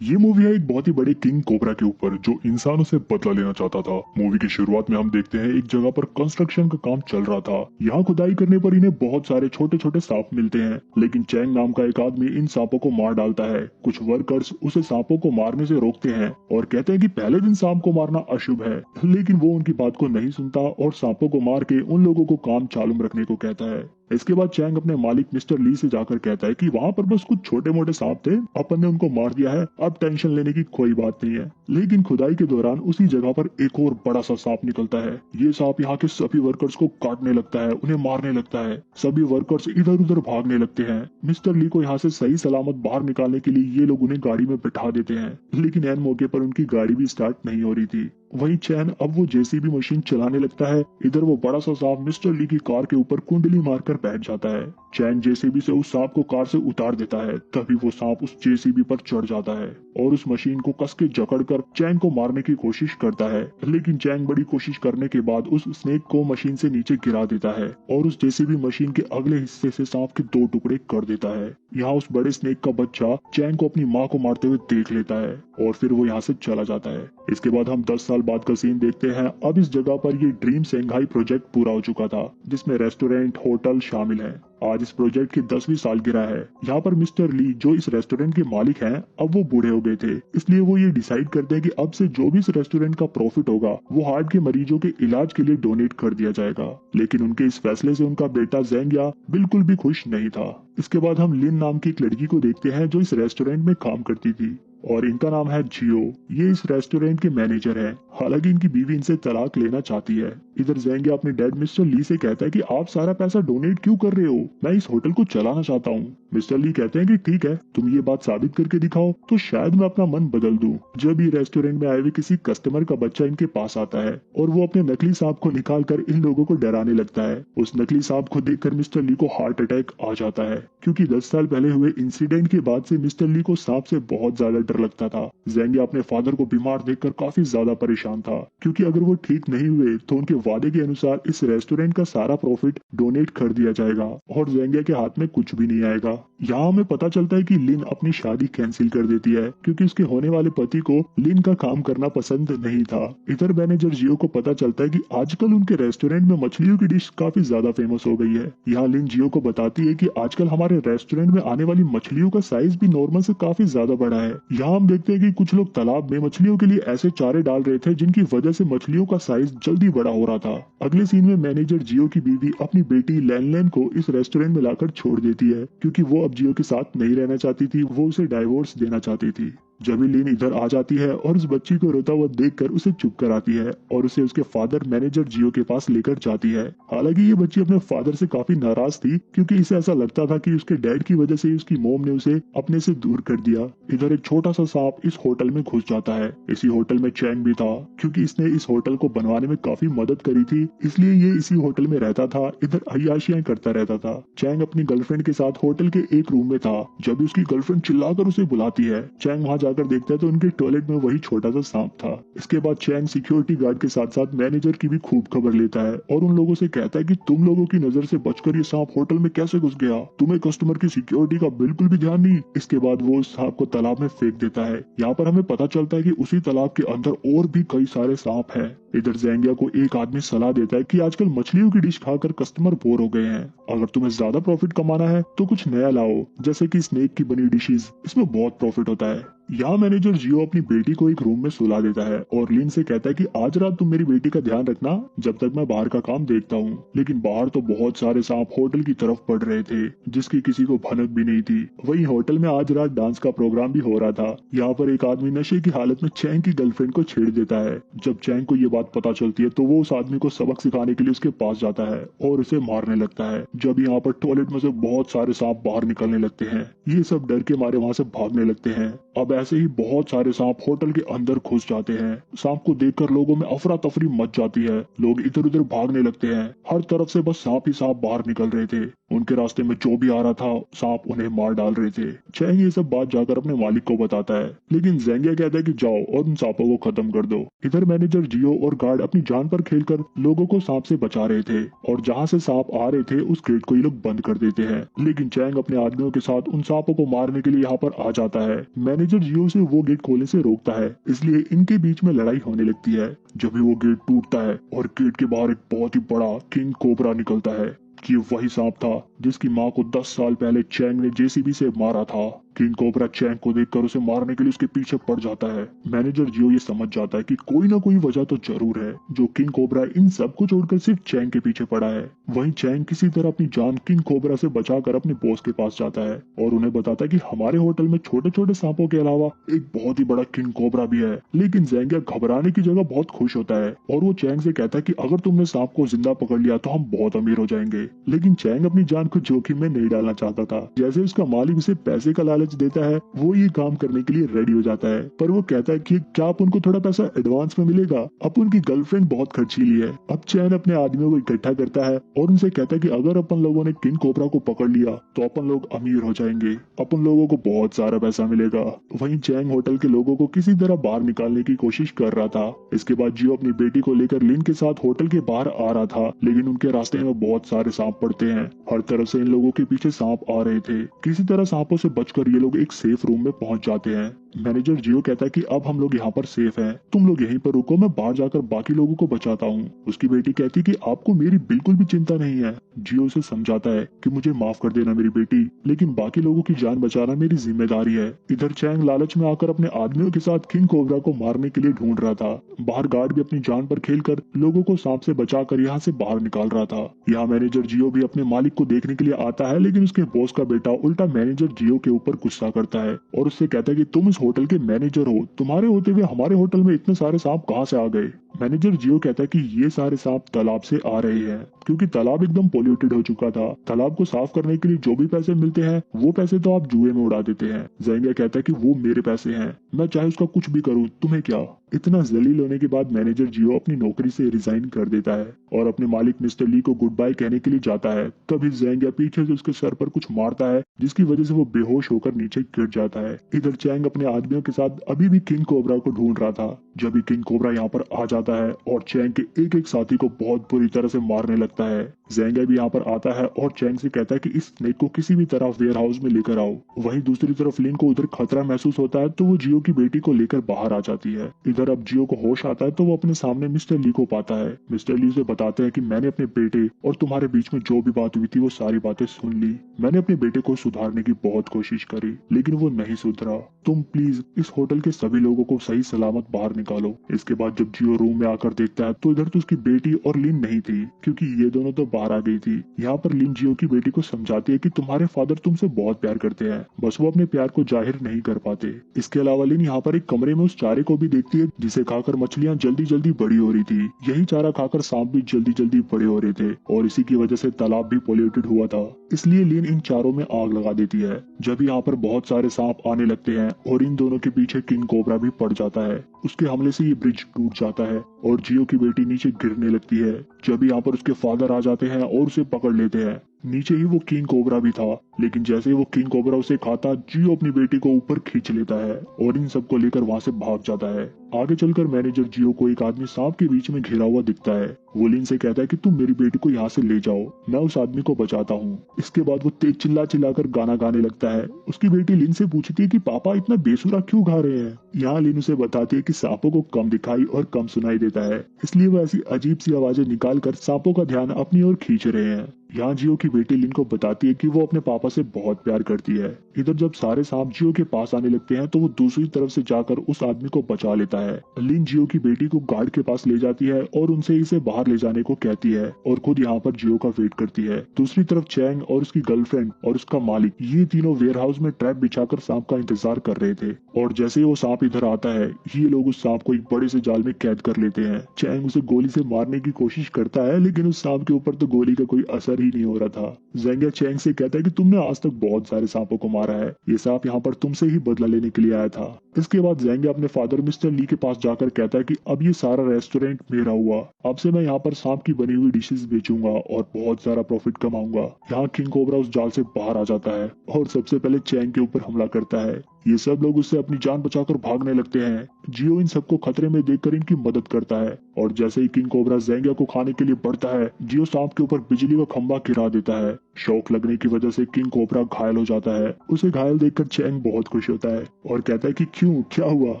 ये मूवी है एक बहुत ही बड़े किंग कोबरा के ऊपर जो इंसानों से बदला लेना चाहता था। मूवी की शुरुआत में हम देखते हैं एक जगह पर कंस्ट्रक्शन का काम चल रहा था। यहाँ खुदाई करने पर इन्हें बहुत सारे छोटे छोटे सांप मिलते हैं, लेकिन चैंग नाम का एक आदमी इन सांपों को मार डालता है। कुछ वर्कर्स उसे सांपों को मारने से रोकते हैं और कहते हैं कि पहले दिन सांप को मारना अशुभ है, लेकिन वो उनकी बात को नहीं सुनता और सांपों को मार के उन लोगों को काम चालू रखने को कहता है। इसके बाद चैंग अपने मालिक मिस्टर ली से जाकर कहता है कि वहाँ पर बस कुछ छोटे मोटे सांप थे, अपन ने उनको मार दिया है, अब टेंशन लेने की कोई बात नहीं है। लेकिन खुदाई के दौरान उसी जगह पर एक और बड़ा सा सांप निकलता है। ये सांप यहाँ के सभी वर्कर्स को काटने लगता है, उन्हें मारने लगता है। सभी वर्कर्स इधर उधर भागने लगते हैं। मिस्टर ली को यहाँ से सही सलामत बाहर निकालने के लिए ये लोग उन्हें गाड़ी में बिठा देते हैं, लेकिन ऐन मौके पर उनकी गाड़ी भी स्टार्ट नहीं हो रही थी। वहीं चैन अब वो जेसीबी मशीन चलाने लगता है। इधर वो बड़ा सा सांप मिस्टर ली की कार के ऊपर कुंडली मारकर बैठ जाता है। चैन जेसीबी से उस सांप को कार से उतार देता है, तभी वो सांप उस जेसीबी पर चढ़ जाता है और उस मशीन को कस के जकड़कर चैन को मारने की कोशिश करता है। लेकिन चैन बड़ी कोशिश करने के बाद उस स्नेक को मशीन से नीचे गिरा देता है और उस जेसीबी मशीन के अगले हिस्से से सांप के दो टुकड़े कर देता है। यहाँ उस बड़े स्नेक का बच्चा चैन को अपनी माँ को मारते हुए देख लेता है और फिर वो यहाँ से चला जाता है। इसके बाद हम 10 साल बाद का सीन देखते हैं। अब इस जगह पर ये ड्रीम शेंघाई प्रोजेक्ट पूरा हो चुका था, जिसमें रेस्टोरेंट होटल शामिल है। आज इस प्रोजेक्ट की 10वीं सालगिरह है। यहाँ पर मिस्टर ली जो इस रेस्टोरेंट के मालिक हैं, अब वो बूढ़े हो गए थे, इसलिए वो ये डिसाइड करते हैं कि अब से जो भी इस रेस्टोरेंट का प्रॉफिट होगा वो हार्ट के मरीजों के इलाज के लिए डोनेट कर दिया जाएगा। लेकिन उनके इस फैसले से उनका बेटा जेंगिया बिल्कुल भी खुश नहीं था। इसके बाद हम लिन नाम की एक लड़की को देखते हैं जो इस रेस्टोरेंट में काम करती थी और इनका नाम है जियो। ये इस रेस्टोरेंट के मैनेजर हैं। हालांकि इनकी बीवी इनसे तलाक लेना चाहती है। इधर जेंगिया अपने डैड मिस्टर ली से कहता है कि आप सारा पैसा डोनेट क्यों कर रहे हो, मैं इस होटल को चलाना चाहता हूँ। मिस्टर ली कहते हैं कि ठीक है, तुम ये बात साबित करके दिखाओ तो शायद मैं अपना मन बदल दूं। जब ये रेस्टोरेंट में आए हुए किसी कस्टमर का बच्चा इनके पास आता है और वो अपने नकली सांप को निकाल कर इन लोगों को डराने लगता है। उस नकली सांप को देखकर मिस्टर ली को हार्ट अटैक आ जाता है, क्योंकि 10 साल पहले हुए इंसिडेंट के बाद से मिस्टर ली को सांप से बहुत ज्यादा डर लगता था। जेंगिया अपने फादर को बीमार देखकर काफी ज्यादा परेशान था, क्योंकि अगर वो ठीक नहीं हुए तो उनके वादे के अनुसार इस रेस्टोरेंट का सारा प्रॉफिट डोनेट कर दिया जाएगा और जेंगिया के हाथ में कुछ भी नहीं आएगा। यहाँ हमें पता चलता है कि लिन अपनी शादी कैंसिल कर देती है, क्योंकि उसके होने वाले पति को लिन का काम करना पसंद नहीं था। इधर मैनेजर जियो को पता चलता है कि आजकल उनके रेस्टोरेंट में मछलियों की डिश काफी ज्यादा फेमस हो गई है। यहाँ लिन जियो को बताती है कि आजकल हमारे रेस्टोरेंट में आने वाली मछलियों का साइज भी नॉर्मल से काफी ज्यादा बड़ा है। यहाँ हम देखते हैं कि कुछ लोग तालाब में मछलियों के लिए ऐसे चारे डाल रहे थे जिनकी वजह से मछलियों का साइज जल्दी बड़ा हो रहा था। अगले सीन में मैनेजर जियो की बीवी अपनी बेटी लैन लैन को इस रेस्टोरेंट में लाकर छोड़ देती है, क्योंकि वो अब जियो के साथ नहीं रहना चाहती थी, वो उसे डाइवोर्स देना चाहती थी। जब लिन इधर आ जाती है और उस बच्ची को रोता हुआ देखकर उसे चुप कराती है और उसे उसके फादर मैनेजर जियो के पास लेकर जाती है। हालांकि ये बच्ची अपने फादर से काफी नाराज थी, क्योंकि इसे ऐसा लगता था कि उसके डैड की वजह से ही उसकी मॉम ने उसे अपने से दूर कर दिया। इधर एक छोटा सा सांप इस होटल में घुस जाता है। इसी होटल में चैंग भी था, क्योंकि इसने इस होटल को बनवाने में काफी मदद करी थी, इसलिए ये इसी होटल में रहता था। इधर अय्याशियां करता रहता था। चैंग अपनी गर्लफ्रेंड के साथ होटल के एक रूम में था जब उसकी गर्लफ्रेंड चिल्लाकर उसे बुलाती है। चैंग वहां जाकर देखता है तो उनके टॉयलेट में वही छोटा सा सांप था। इसके बाद चैंग सिक्योरिटी गार्ड के साथ साथ मैनेजर की भी खूब खबर लेता है और उन लोगों से कहता है कि तुम लोगों की नजर से बचकर ये सांप होटल में कैसे घुस गया, तुम्हें कस्टमर की सिक्योरिटी का बिल्कुल भी ध्यान नहीं। इसके बाद वो उस सांप को तालाब में फेंक देता है। यहाँ पर हमें पता चलता है कि उसी तालाब के अंदर और भी कई सारे सांप हैं। इधर जेंगिया को एक आदमी सलाह देता है कि आजकल मछलियों की डिश खाकर कस्टमर बोर हो गए हैं, अगर तुम्हें ज्यादा प्रॉफिट कमाना है तो कुछ नया लाओ, जैसे कि स्नेक की बनी डिशेस, इसमें बहुत प्रॉफिट होता है। यहाँ मैनेजर जियो अपनी बेटी को एक रूम में सुला देता है और लिन से कहता है कि आज रात तुम मेरी बेटी का ध्यान रखना जब तक मैं बाहर का काम देखता हूँ। लेकिन बाहर तो बहुत सारे सांप होटल की तरफ बढ़ रहे थे, जिसकी किसी को भनक भी नहीं थी। वहीं होटल में आज रात डांस का प्रोग्राम भी हो रहा था। यहाँ पर एक आदमी नशे की हालत में चैंग की गर्लफ्रेंड को छेड़ देता है। जब चैंग को ये बात पता चलती है तो वो उस आदमी को सबक सिखाने के लिए उसके पास जाता है और उसे मारने लगता है। जब यहाँ पर टॉयलेट में से बहुत सारे सांप बाहर निकलने लगते हैं, ये सब डर के मारे वहाँ से भागने लगते हैं। अब ऐसे ही बहुत सारे सांप होटल के अंदर घुस जाते हैं। सांप को देखकर लोगों में अफरा तफरी मच जाती है। लोग इधर उधर भागने लगते हैं। हर तरफ से बस सांप ही सांप बाहर निकल रहे थे। उनके रास्ते में जो भी आ रहा था सांप उन्हें मार डाल रहे थे। चैंग ये सब बात जाकर अपने मालिक को बताता है, लेकिन जेंगिया कहता है कि जाओ और उन सांपों को खत्म कर दो। इधर मैनेजर जियो और गार्ड अपनी जान पर खेलकर लोगों को सांप से बचा रहे थे और जहाँ से सांप आ रहे थे उस गेट को ये लोग बंद कर देते हैं। लेकिन चैंग अपने आदमियों के साथ उन सांपों को मारने के लिए यहाँ पर आ जाता है। मैनेजर जियो से वो गेट खोलने से रोकता है, इसलिए इनके बीच में लड़ाई होने लगती है। जब भी वो गेट टूटता है और गेट के बाहर एक बहुत ही बड़ा किंग कोबरा निकलता है। ये वही सांप था जिसकी माँ को 10 साल पहले चैंग ने जेसीबी से मारा था। किंग कोबरा चैंग को देखकर उसे मारने के लिए उसके पीछे पड़ जाता है। मैनेजर जियो ये समझ जाता है कि कोई ना कोई वजह तो जरूर है जो किंग कोबरा इन सबको छोड़कर सिर्फ चैंग के पीछे पड़ा है। वहीं चैंग किसी तरह अपनी जान किंग कोबरा से बचाकर अपने बॉस के पास जाता है और उन्हें बताता है कि हमारे होटल में छोटे छोटे सांपों के अलावा एक बहुत ही बड़ा किंग कोबरा भी है। लेकिन ज़ेंगिया घबराने की जगह बहुत खुश होता है और वो चैंग से कहता है कि अगर तुमने सांप को जिंदा पकड़ लिया तो हम बहुत अमीर हो जाएंगे। लेकिन चैंग अपनी जान को जोखिम में नहीं डालना चाहता था। जैसे उसका मालिक उसे पैसे का लालच देता है वो ये काम करने के लिए रेडी हो जाता है, पर वो कहता है कि क्या आप उनको थोड़ा पैसा एडवांस में मिलेगा। अब उनकी गर्लफ्रेंड बहुत खर्चीली है। अब चैन अपने आदमियों को इकट्ठा करता है और उनसे कहता है कि अगर अपन लोगों ने किंग कोबरा को पकड़ लिया तो अपन लोग अमीर हो जाएंगे, अपन लोगों को बहुत सारा पैसा मिलेगा। वहीं चैंग होटल के लोगों को किसी तरह बाहर निकालने की कोशिश कर रहा था। इसके बाद जियो अपनी बेटी को लेकर लिन के साथ होटल के बाहर आ रहा था, लेकिन उनके रास्ते में बहुत सारे सांप पड़ते हैं। हर तरफ से इन लोगों के पीछे सांप आ रहे थे। किसी तरह सांपों से बचकर ये लोग एक सेफ रूम में पहुंच जाते हैं। मैनेजर जियो कहता है कि अब हम लोग यहाँ पर सेफ हैं, तुम लोग यहीं पर रुको, मैं बाहर जाकर बाकी लोगों को बचाता हूँ। उसकी बेटी कहती है कि आपको मेरी बिल्कुल भी चिंता नहीं है। जियो उसे समझाता है कि मुझे माफ कर देना मेरी बेटी, लेकिन बाकी लोगों की जान बचाना मेरी जिम्मेदारी है। इधर चैंग लालच में आकर अपने आदमियों के साथ किंग कोबरा को मारने के लिए ढूंढ रहा था। बाहर गार्ड भी अपनी जान पर खेलकर लोगों को सांप से बचाकर यहाँ से बाहर निकाल रहा था। यहाँ मैनेजर जियो भी अपने मालिक को देखने के लिए आता है, लेकिन उसके बॉस का बेटा उल्टा मैनेजर जियो के ऊपर गुस्सा करता है और उससे कहता है कि तुम इस होटल के मैनेजर हो, तुम्हारे होते हुए हमारे होटल में इतने सारे सांप कहाँ से आ गए। मैनेजर जियो कहता है कि ये सारे सांप तालाब से आ रहे हैं, क्योंकि तालाब एकदम पोल्यूटेड हो चुका था। तालाब को साफ करने के लिए जो भी पैसे मिलते हैं वो पैसे तो आप जुए में उड़ा देते हैं। ज़ेंगिया कहता है कि वो मेरे पैसे हैं, मैं चाहे उसका कुछ भी करूँ, तुम्हें क्या। इतना जलील होने के बाद मैनेजर जियो अपनी नौकरी से रिजाइन कर देता है और अपने मालिक मिस्टर ली को गुड बाय कहने के लिए जाता है। तभी ज़ेंगिया पीछे से उसके सर पर कुछ मारता है, जिसकी वजह से वो बेहोश होकर नीचे गिर जाता है। इधर चैंग अपने आदमियों के साथ अभी भी किंग कोबरा को ढूंढ रहा था। जब भी किंग कोबरा यहाँ पर आ जाता है और चैंग के एक एक साथी को बहुत बुरी तरह से मारने लगता है। ज़ेंगिया भी यहाँ पर आता है और चैंग से कहता है कि इस स्नेक को किसी भी तरह वेयर हाउस में लेकर आओ। वहीं दूसरी तरफ लिन को उधर खतरा महसूस होता है तो वो जियो की बेटी को लेकर बाहर आ जाती है। इधर अब जियो को होश आता है तो वो अपने सामने मिस्टर ली को पाता है। मिस्टर ली उसे बताते हैं कि मैंने अपने बेटे और तुम्हारे बीच में जो भी बात हुई थी वो सारी बातें सुन ली। मैंने अपने बेटे को सुधारने की बहुत कोशिश करी, लेकिन वो नहीं सुधरा। तुम प्लीज इस होटल के सभी लोगों को सही सलामत बाहर निकालो। इसके बाद जब जियो रूम में आकर देखता है तो इधर तो उसकी बेटी और लिन नहीं थी, क्योंकि ये दोनों तो बाहर आ गई थी। यहाँ पर लिन जियो की बेटी को समझाती है कि तुम्हारे फादर तुमसे बहुत प्यार करते हैं, बस वो अपने प्यार को जाहिर नहीं कर पाते। इसके अलावा लिन यहाँ पर एक कमरे में उस चारे को भी देखती है जिसे खाकर मछलियाँ जल्दी जल्दी बड़ी हो रही थी। यही चारा खाकर सांप भी जल्दी जल्दी बड़े हो रहे थे और इसी की वजह से तालाब भी पोल्यूटेड हुआ था। इसलिए लिन इन चारों में आग लगा देती है। जब यहाँ पर बहुत सारे सांप आने लगते हैं और इन दोनों के पीछे किंग कोबरा भी पड़ जाता है। उसके हमले से ये ब्रिज टूट जाता है और जियो की बेटी नीचे गिरने लगती है। जब यहाँ पर उसके फादर आ जाते हैं और उसे पकड़ लेते हैं। नीचे ही वो किंग कोबरा भी था, लेकिन जैसे ही वो किंग कोबरा उसे खाता, जियो अपनी बेटी को ऊपर खींच लेता है और इन सबको लेकर वहां से भाग जाता है। आगे चलकर मैनेजर जियो को एक आदमी सांप के बीच में घिरा हुआ दिखता है। वो लिन से कहता है कि तुम मेरी बेटी को यहाँ से ले जाओ, मैं उस आदमी को बचाता हूँ। इसके बाद वो तेज चिल्ला चिल्लाकर गाना गाने लगता है। उसकी बेटी लिन से पूछती है कि पापा इतना बेसुरा क्यों गा रहे हैं। यहाँ लिन उसे बताती है कि सांपों को कम दिखाई और कम सुनाई देता है, इसलिए वो ऐसी अजीब सी आवाजें निकाल कर सांपों का ध्यान अपनी ओर खींच रहे हैं। यहाँ जियो की बेटी लिन को बताती है कि वो अपने पापा से बहुत प्यार करती है। इधर जब सारे सांप जियो के पास आने लगते हैं तो वो दूसरी तरफ से जाकर उस आदमी को बचा लेता है। लिन जियो की बेटी को गार्ड के पास ले जाती है और उनसे इसे बाहर ले जाने को कहती है और खुद यहाँ पर जियो का वेट करती है। दूसरी तरफ चैंग और उसकी गर्लफ्रेंड और उसका मालिक ये तीनों वेयर हाउस में ट्रैप बिछाकर सांप का इंतजार कर रहे थे और जैसे ही वो सांप इधर आता है, ये लोग उस सांप को एक बड़े से जाल में कैद कर लेते हैं। चैंग उसे गोली से मारने की कोशिश करता है, लेकिन उस सांप के ऊपर तो गोली का कोई असर ही नहीं हो रहा था। ज़ेंगिया चैंग से कहता है कि तुमने आज तक बहुत सारे सांपों को मारा है, ये सांप यहाँ पर तुमसे ही बदला लेने के लिए आया था। इसके बाद ज़ेंगिया अपने फादर मिस्टर ली के पास जाकर कहता है कि अब ये सारा रेस्टोरेंट मेरा हुआ, अब से मैं यहाँ पर सांप की बनी हुई डिशेस बेचूंगा और बहुत सारा प्रॉफिट कमाऊंगा। यहाँ किंग कोबरा उस जाल से बाहर आ जाता है और सबसे पहले चैंग के ऊपर हमला करता है। ये सब लोग उससे अपनी जान बचाकर भागने लगते हैं। जियो इन सबको खतरे में देखकर इनकी मदद करता है और जैसे ही किंग कोबरा ज़ेंगिया को खाने के लिए बढ़ता है, जियो सांप के ऊपर बिजली का खंभा गिरा देता है। शौक लगने की वजह से किंग कोबरा घायल हो जाता है। उसे घायल देखकर चैंग बहुत खुश होता है और कहता है कि क्यों, क्या हुआ,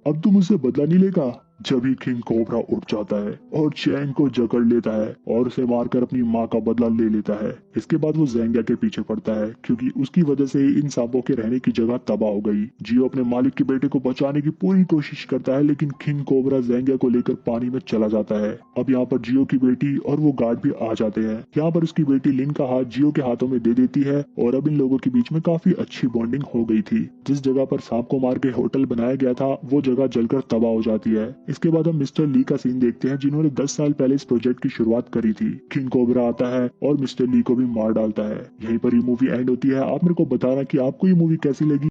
अब तुम मुझसे बदला नहीं लेगा। जब ही किंग कोबरा उठ जाता है और चैंग को जकड़ लेता है और उसे मारकर अपनी माँ का बदला ले लेता है। इसके बाद वो ज़ेंगिया के पीछे पड़ता है क्योंकि उसकी वजह से इन सांपों के रहने की जगह तबाह हो गई। जियो अपने मालिक के बेटे को बचाने की पूरी कोशिश करता है लेकिन किंग कोबरा ज़ेंगिया को लेकर पानी में चला जाता है। अब यहाँ पर जियो की बेटी और वो गार्ड भी आ जाते हैं। यहाँ पर उसकी बेटी लिन का हाथ जियो के हाथों में दे देती है और अब इन लोगों के बीच में काफी अच्छी बॉन्डिंग हो गई थी। जिस जगह पर सांप को मार के होटल बनाया गया था वो जगह जलकर तबाह हो जाती है। इसके बाद हम मिस्टर ली का सीन देखते हैं जिन्होंने 10 साल पहले इस प्रोजेक्ट की शुरुआत करी थी। किंग कोबरा आता है और मिस्टर ली को भी मार डालता है। यहीं पर ये मूवी एंड होती है। आप मेरे को बताना कि आपको ये मूवी कैसी लगी।